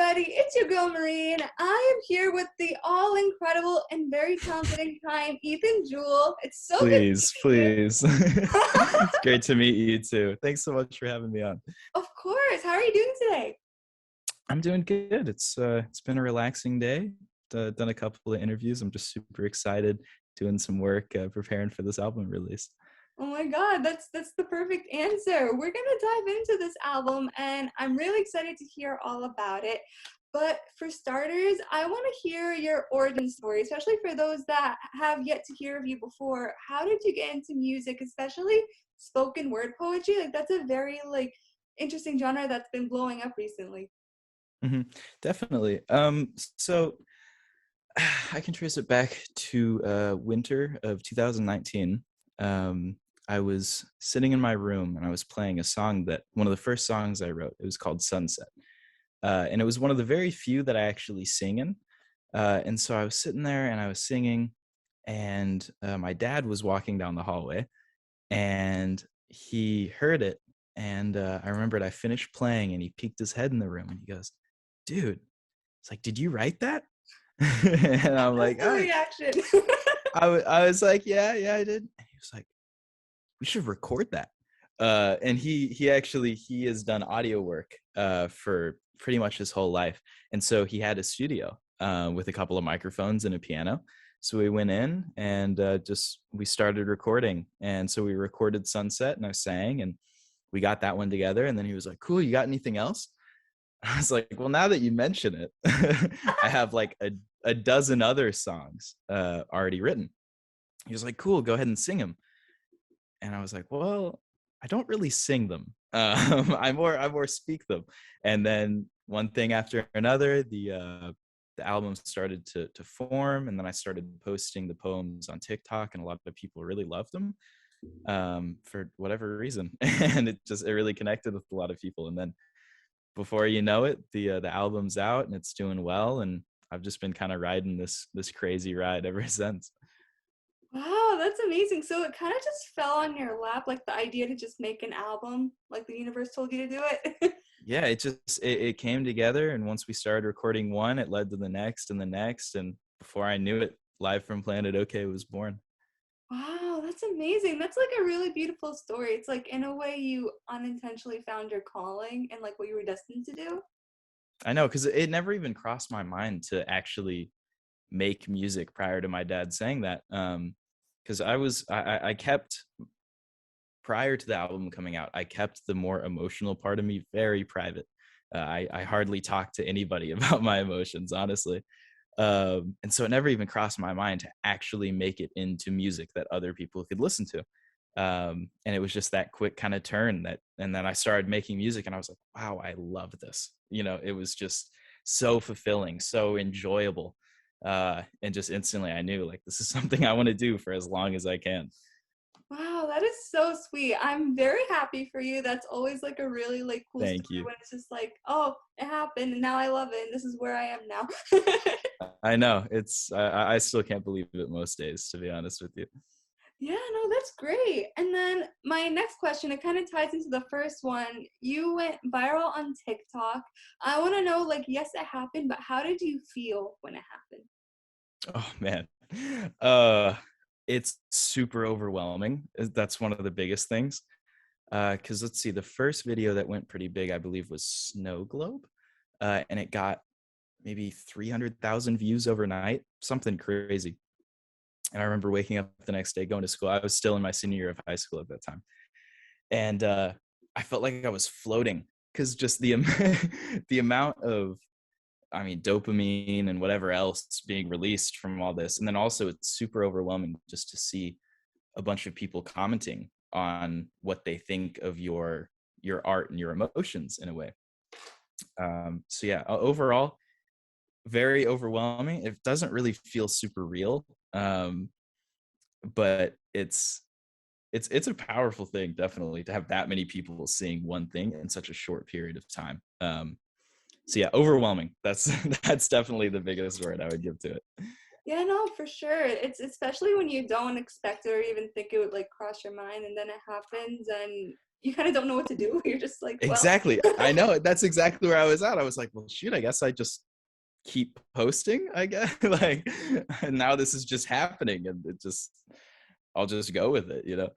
everybody, it's your girl Marie, and I am here with the all-incredible and very talented and kind Ethan Jewell. It's so good to Please, meet please. you. It's great to meet you too. Thanks so much for having me on. Of course. How are you doing today? I'm doing good. It's been a relaxing day. Done a couple of interviews. I'm just super excited doing some work preparing for this album release. Oh my God, that's the perfect answer. We're gonna dive into this album, and I'm really excited to hear all about it. But for starters, I want to hear your origin story, especially for those that have yet to hear of you before. How did you get into music, especially spoken word poetry? Like that's a very interesting genre that's been blowing up recently. hmm Definitely. So I can trace it back to winter of 2019. I was sitting in my room and I was playing a song that one of the first songs I wrote. It was called Sunset. And it was one of the very few that I actually sing in. And so I was sitting there and I was singing, and my dad was walking down the hallway and he heard it. And I remembered I finished playing and he peeked his head in the room and he goes, "Dude," it's like, "Did you write that?" And I'm That's like, the reaction. I was like, yeah, I did. And he was like, "We should record that." And he has done audio work for pretty much his whole life, and so he had a studio with a couple of microphones and a piano. So we went in and just we started recording, and so we recorded Sunset, and I sang, and we got that one together. And then he was like, "Cool, you got anything else?" I was like, "Well, now that you mention it, I have like a dozen other songs already written." He was like, "Cool, go ahead and sing them." And I was like, "Well, I don't really sing them. I more speak them." And then one thing after another, the album started to form, and then I started posting the poems on TikTok, and a lot of people really loved them for whatever reason, and it really connected with a lot of people. And then before you know it, the album's out and it's doing well, and I've just been kind of riding this crazy ride ever since. Wow, that's amazing. So it kind of just fell on your lap, like the idea to just make an album, like the universe told you to do it. Yeah, it came together, and once we started recording one, it led to the next and the next, and before I knew it, Live from Planet OK was born. Wow, that's amazing. That's like a really beautiful story. It's like in a way you unintentionally found your calling and like what you were destined to do. I know, because it never even crossed my mind to actually make music prior to my dad saying that. Because I kept, prior to the album coming out, I kept the more emotional part of me very private. I hardly talk to anybody about my emotions, honestly. And so it never even crossed my mind to actually make it into music that other people could listen to. And it was just that quick kind of turn and then I started making music, and I was like, wow, I love this. It was just so fulfilling, so enjoyable. And just instantly I knew, like, this is something I want to do for as long as I can. Wow, that is so sweet. I'm very happy for you. That's always like a really cool Thank story you. when it's just like, oh, it happened and now I love it and this is where I am now. I know, I still can't believe it most days, to be honest with you. Yeah, no, that's great. And then my next question, it kind of ties into the first one. You went viral on TikTok. I want to know, like, yes, it happened, but how did you feel when it happened? Oh man. uh it's super overwhelming. That's one of the biggest things. Because let's see, the first video that went pretty big, I believe, was Snow Globe. And it got maybe 300,000 views overnight, something crazy. And I remember waking up the next day going to school. I was still in my senior year of high school at that time. And I felt like I was floating, because just the amount of, I mean, dopamine and whatever else being released from all this. And then also it's super overwhelming just to see a bunch of people commenting on what they think of your art and your emotions in a way. So yeah, overall, very overwhelming. It doesn't really feel super real, but it's a powerful thing, definitely, to have that many people seeing one thing in such a short period of time. So yeah, overwhelming. That's that's definitely the biggest word I would give to it. Yeah, no, for sure. It's especially when you don't expect it or even think it would like cross your mind and then it happens and you kind of don't know what to do. You're just like, well. Exactly. I know. That's exactly where I was at. I was like, well, shoot, I guess I just keep posting, I guess. Like, and now this is just happening, and I'll just go with it, you know?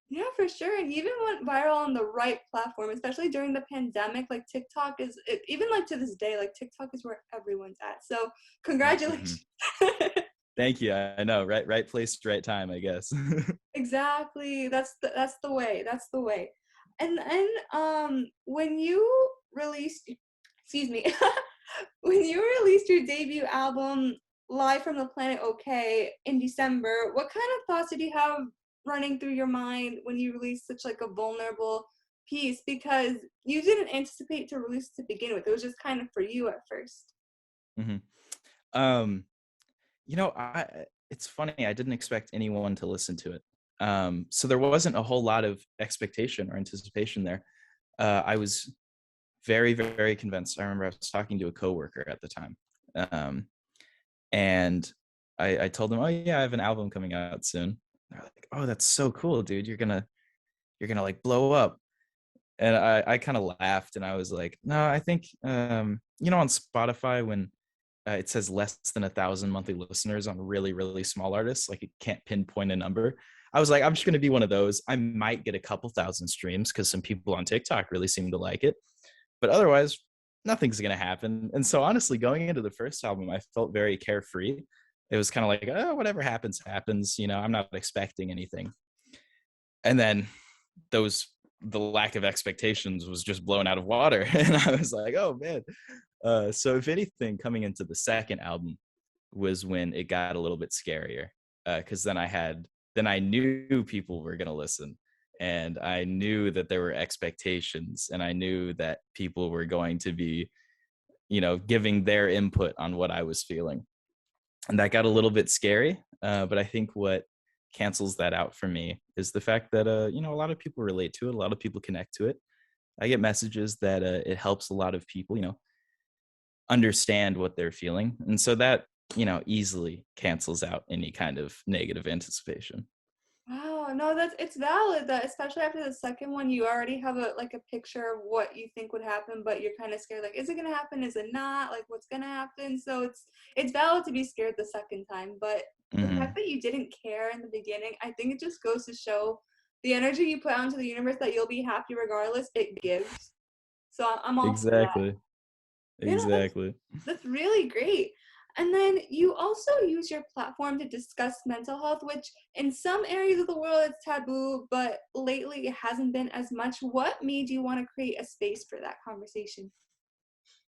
Yeah, for sure. And you even went viral on the right platform, especially during the pandemic. Like TikTok even like to this day, like TikTok is where everyone's at. So Mhm. congratulations. Thank you. I know. Right place, right time, I guess. Exactly. That's the way. That's the way. And then when you released, excuse me, when you released your debut album Live from the Planet OK in December, what kind of thoughts did you have running through your mind when you released such like a vulnerable piece, because you didn't anticipate to release it to begin with. It was just kind of for you at first. Mhm. Um, you know, it's funny. I didn't expect anyone to listen to it. So there wasn't a whole lot of expectation or anticipation there. I was very, very convinced. I remember I was talking to a coworker at the time, um, and I told them, "Oh yeah, I have an album coming out soon." They're like, "Oh, that's so cool, dude! You're gonna like blow up." And I kind of laughed, and I was like, "No, I think on Spotify when it says less than 1,000 monthly listeners on really, really small artists, like it can't pinpoint a number. I was like, I'm just going to be one of those. I might get a couple thousand streams because some people on TikTok really seem to like it, but otherwise, nothing's going to happen." And so, honestly, going into the first album, I felt very carefree. It was kind of like, oh, whatever happens, happens. I'm not expecting anything. And then the lack of expectations was just blown out of water. And I was like, oh, man. So, if anything, coming into the second album was when it got a little bit scarier, because then I knew people were going to listen, and I knew that there were expectations, and I knew that people were going to be giving their input on what I was feeling, and that got a little bit scary. But I think what cancels that out for me is the fact that a lot of people relate to it, a lot of people connect to it. I get messages that it helps a lot of people understand what they're feeling, and so that easily cancels out any kind of negative anticipation. Wow, no, it's valid that especially after the second one, you already have a picture of what you think would happen, but you're kind of scared. Like, is it gonna happen? Is it not? Like, what's gonna happen? So it's valid to be scared the second time, but the fact Hmm. that you didn't care in the beginning, I think it just goes to show the energy you put out into the universe that you'll be happy regardless. It gives. So I'm all for that. Exactly. You know, Exactly. that's really great. And then you also use your platform to discuss mental health, which in some areas of the world it's taboo, but lately it hasn't been as much. What made you want to create a space for that conversation?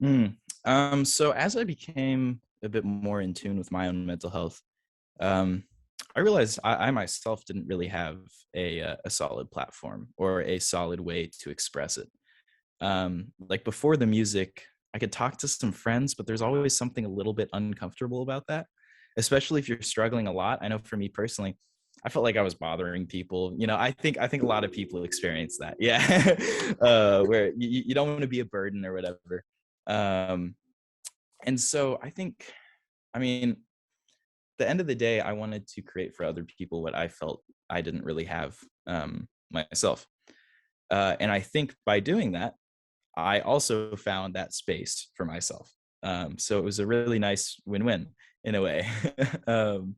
Mm. So as I became a bit more in tune with my own mental health, um, I realized I myself didn't really have a solid platform or a solid way to express it. Like before the music, I could talk to some friends, but there's always something a little bit uncomfortable about that, especially if you're struggling a lot. I know for me personally, I felt like I was bothering people. I think a lot of people experience that. Yeah. Where you don't want to be a burden or whatever. Um, and so I mean, the end of the day, I wanted to create for other people what I felt I didn't really have myself. And I think by doing that, I also found that space for myself. So it was a really nice win-win in a way. um,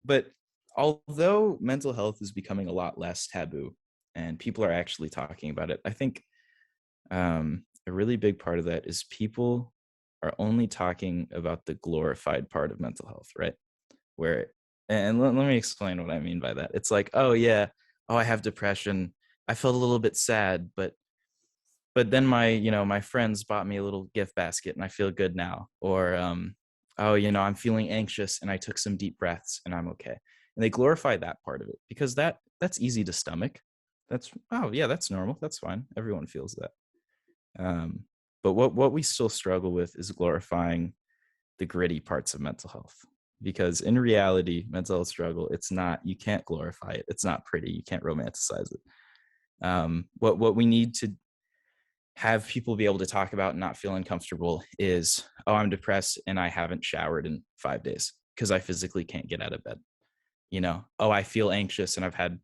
but although mental health is becoming a lot less taboo and people are actually talking about it, I think a really big part of that is people are only talking about the glorified part of mental health, right? Where, and let me explain what I mean by that. It's like, oh yeah, oh I have depression. I felt a little bit sad, but then my friends bought me a little gift basket and I feel good now. Or oh I'm feeling anxious and I took some deep breaths and I'm okay. And they glorify that part of it because that's easy to stomach. That's, oh yeah, that's normal, that's fine, everyone feels that. But what we still struggle with is glorifying the gritty parts of mental health, because in reality mental health struggle, it's not, you can't glorify it, it's not pretty, you can't romanticize it. What we need to have people be able to talk about and not feel uncomfortable is, oh I'm depressed and I haven't showered in 5 days because I physically can't get out of bed. Oh I feel anxious and I've had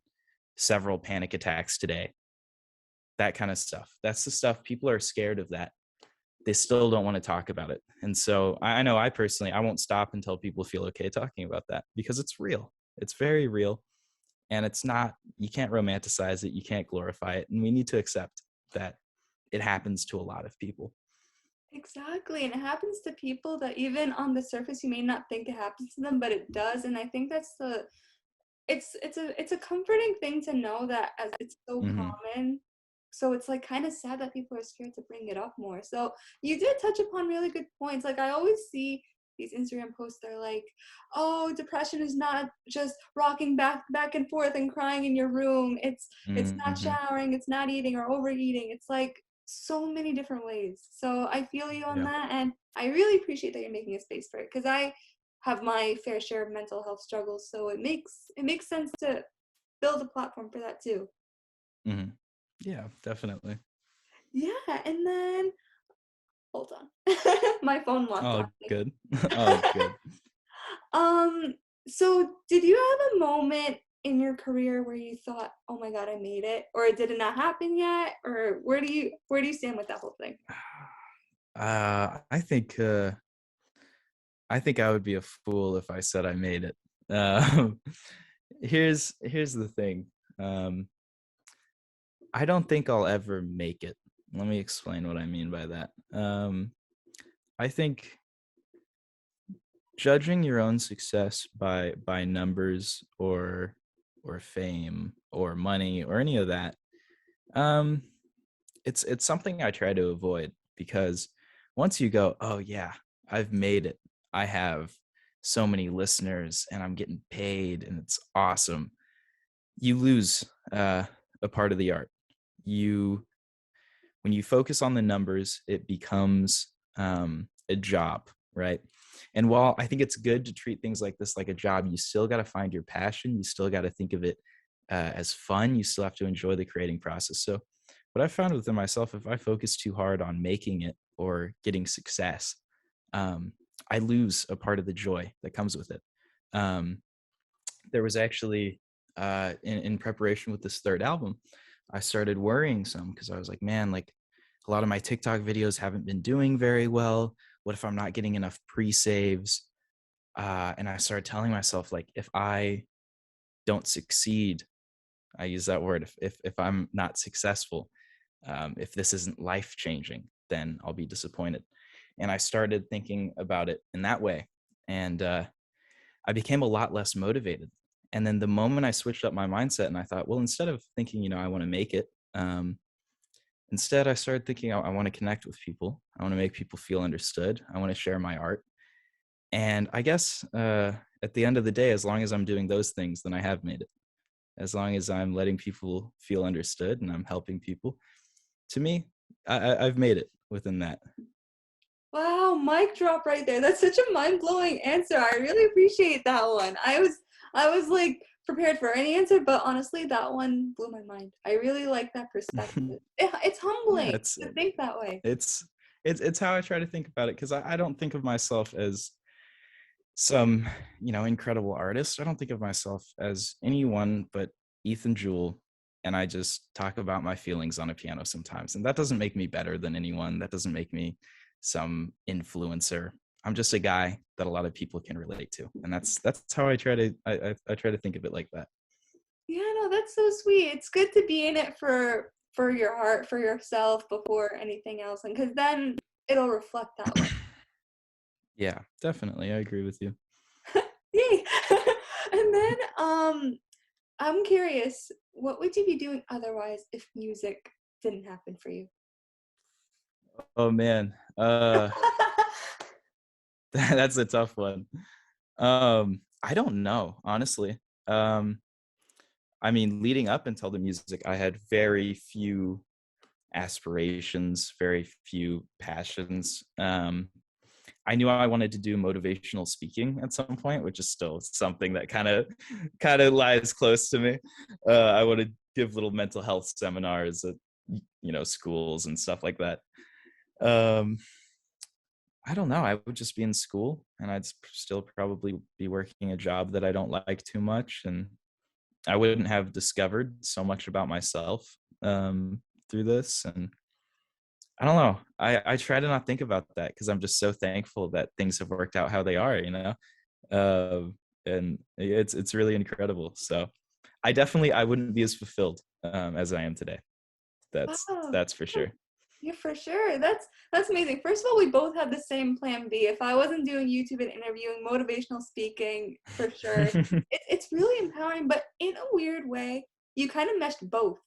several panic attacks today. that kind of stuff. That's the stuff people are scared of that. They still don't want to talk about it. And so I know I personally, I won't stop until people feel okay talking about that because it's real. It's very real. And it's not, you can't romanticize it. You can't glorify it. And we need to accept that it happens to a lot of people. Exactly. And it happens to people that even on the surface you may not think it happens to them, but it does. And I think that's the it's a comforting thing to know that as it's so Hmm. common. So it's like kind of sad that people are scared to bring it up more. So you did touch upon really good points. Like I always see these Instagram posts, they're like, oh, depression is not just rocking back and forth and crying in your room. It's not Hmm. showering, it's not eating or overeating. It's like so many different ways. So I feel you on Yeah. that, and I really appreciate that you're making a space for it, because I have my fair share of mental health struggles, so it makes sense to build a platform for that too. Hmm. Yeah, definitely. Yeah, and then hold on. My phone wants Oh, on me. good. Oh, good. Um, so did you have a moment in your career where you thought, "Oh my God, I made it," or did it not happen yet, or where do you stand with that whole thing? I think I think I would be a fool if I said I made it. Um, here's the thing. Um, I don't think I'll ever make it. Let me explain what I mean by that. I think judging your own success by numbers or fame or money or any of that, um, it's something I try to avoid because once you go, oh yeah, I've made it. I have so many listeners and I'm getting paid and it's awesome. You lose a part of the art. You when you focus on the numbers, it becomes a job, right? And while I think it's good to treat things like this like a job, you still got to find your passion. You still got to think of it as fun. You still have to enjoy the creating process. So, what I found within myself, if I focus too hard on making it or getting success, um, I lose a part of the joy that comes with it. Um, there was actually in preparation with this third album, I started worrying some because I was like, man, like a lot of my TikTok videos haven't been doing very well. What if I'm not getting enough pre-saves? And I started telling myself, like, if I don't succeed, I use that word, if I'm not successful, if this isn't life changing, then I'll be disappointed. And I started thinking about it in that way. And I became a lot less motivated. And then the moment I switched up my mindset and I thought, well, instead of thinking, I want to make it, instead I started thinking, I want to connect with people. I want to make people feel understood. I want to share my art. And I guess at the end of the day, as long as I'm doing those things, then I have made it. As long as I'm letting people feel understood and I'm helping people, to me, I've made it within that. Wow, mic drop right there. That's such a mind-blowing answer. I really appreciate that one. I was like prepared for any answer, but honestly, that one blew my mind. I really like that perspective. It's Yeah, humbling to think that way. it's it's how I try to think about it because I don't think of myself as some incredible artist. I don't think of myself as anyone but Ethan Jewell, and I just talk about my feelings on a piano sometimes, and that doesn't make me better than anyone. That doesn't make me some influencer. I'm just a guy that a lot of people can relate to, and that's how I try to I try to think of it like that. Yeah, no, that's so sweet. It's good to be in it for your heart, for yourself before anything else, and because then it'll reflect that way. Yeah, definitely, I agree with you. Yay! And then I'm curious, what would you be doing otherwise if music didn't happen for you? Oh man, that's a tough one. I don't know, honestly. Um, I mean, leading up until the music, I had very few aspirations, very few passions. I knew I wanted to do motivational speaking at some point, which is still something that kind of lies close to me. I want to give little mental health seminars at schools and stuff like that. Um, I don't know. I would just be in school, and I'd still probably be working a job that I don't like too much, and I wouldn't have discovered so much about myself through this. And I don't know. I try to not think about that because I'm just so thankful that things have worked out how they are, and it's really incredible. So I wouldn't be as fulfilled as I am today. Wow. That's for sure. Yeah, for sure. That's amazing. First of all, we both have the same plan B. If I wasn't doing YouTube and interviewing, motivational speaking, for sure. It's really empowering, but in a weird way, you kind of meshed both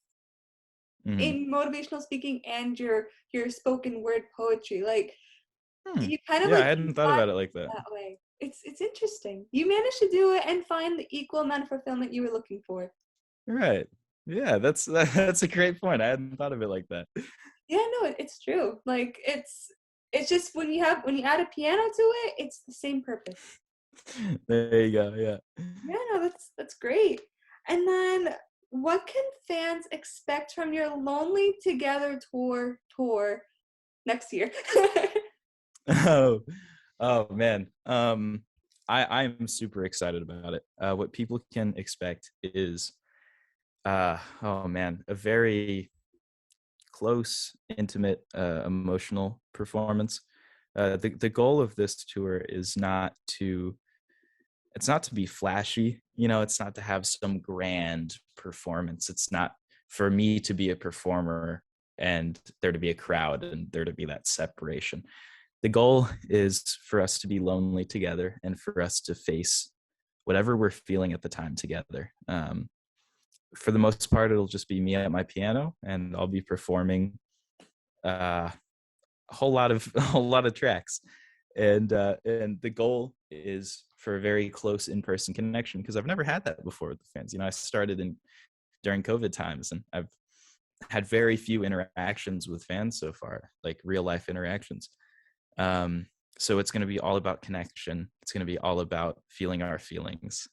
Mhm. in motivational speaking and your spoken word poetry. Like Hmm. you kind of Yeah, I like hadn't thought combine about it like that. that way. It's interesting. You managed to do it and find the equal amount of fulfillment you were looking for. Right. Yeah, that's a great point. I hadn't thought of it like that. Yeah, no, it's true. Like it's just when you add a piano to it, it's the same purpose. There you go. Yeah. Yeah, no, that's great. And then what can fans expect from your Lonely Together tour next year? Oh, oh man. I'm super excited about it. What people can expect is, oh man, a very close, intimate, emotional performance. The goal of this tour is it's not to be flashy, it's not to have some grand performance. It's not for me to be a performer and there to be a crowd and there to be that separation. The goal is for us to be lonely together and for us to face whatever we're feeling at the time together. For the most part, it'll just be me at my piano, and I'll be performing a whole lot of tracks, and the goal is for a very close in-person connection because I've never had that before with the fans. I started in during COVID times, and I've had very few interactions with fans so far, like real life interactions. Um, so it's going to be all about connection. It's going to be all about feeling our feelings,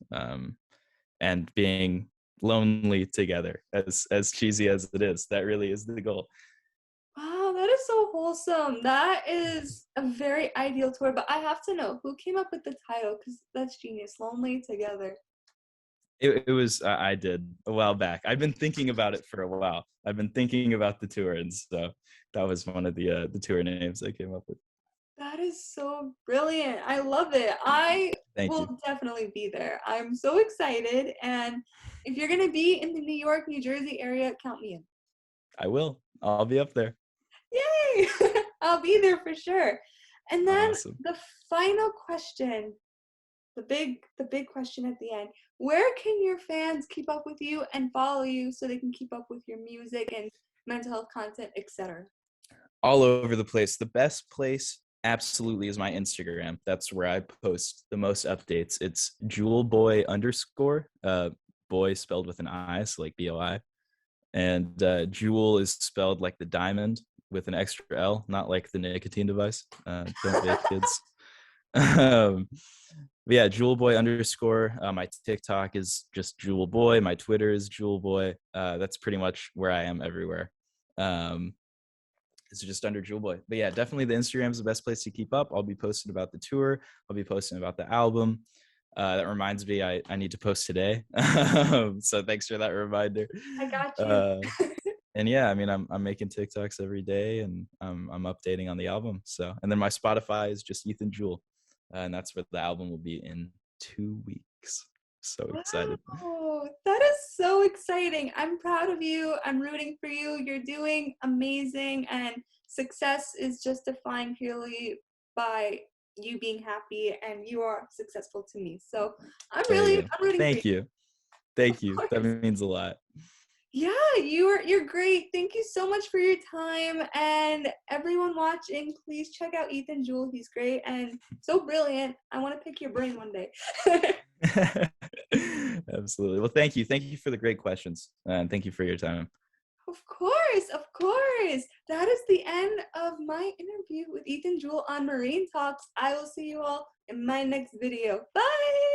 and being lonely together. As cheesy as it is, that really is the goal. Wow, that is so wholesome. That is a very ideal tour, but I have to know who came up with the title because that's genius. Lonely Together. It was I did a while back. I've been thinking about it for a while. I've been thinking about the tour, and so that was one of the tour names I came up with. That is so brilliant. I love it. I Thank you. will definitely be there. I'm so excited. And if you're going to be in the New York, New Jersey area, count me in. I will. I'll be up there. Yay! I'll be there for sure. And then Awesome. the final question, the big question at the end. Where can your fans keep up with you and follow you so they can keep up with your music and mental health content, etc.? All over the place. The best place absolutely is my Instagram. That's where I post the most updates. It's jewelboy underscore, boy spelled with an I, so like BOI. And Jewel is spelled like the diamond with an extra L, not like the nicotine device. Don't vape, kids. But yeah, Jewel Boy underscore. My TikTok is just Jewel Boy. My Twitter is Jewel Boy. That's pretty much where I am everywhere. It's just under Jewel Boy. But yeah, definitely the Instagram is the best place to keep up. I'll be posting about the tour. I'll be posting about the album. That reminds me, I need to post today. So thanks for that reminder. I got you. Uh, and yeah, I mean, I'm making TikToks every day, and I'm updating on the album. So, and then my Spotify is just Ethan Jewell, and that's where the album will be in 2 weeks. So excited. Wow, that is so exciting. I'm proud of you. I'm rooting for you. You're doing amazing, and success is just defined purely by you being happy, and you are successful to me. So There you go. I'm rooting for you. Thank you. Thank Of you. That course. means a lot. Yeah, you're great. Thank you so much for your time. And everyone watching, please check out Ethan Jewell. He's great and so brilliant. I want to pick your brain one day. Absolutely. Well, thank you. Thank you for the great questions, and thank you for your time. Of course, of course. That is the end of my interview with Ethan Jewell on Marine Talks. I will see you all in my next video. Bye!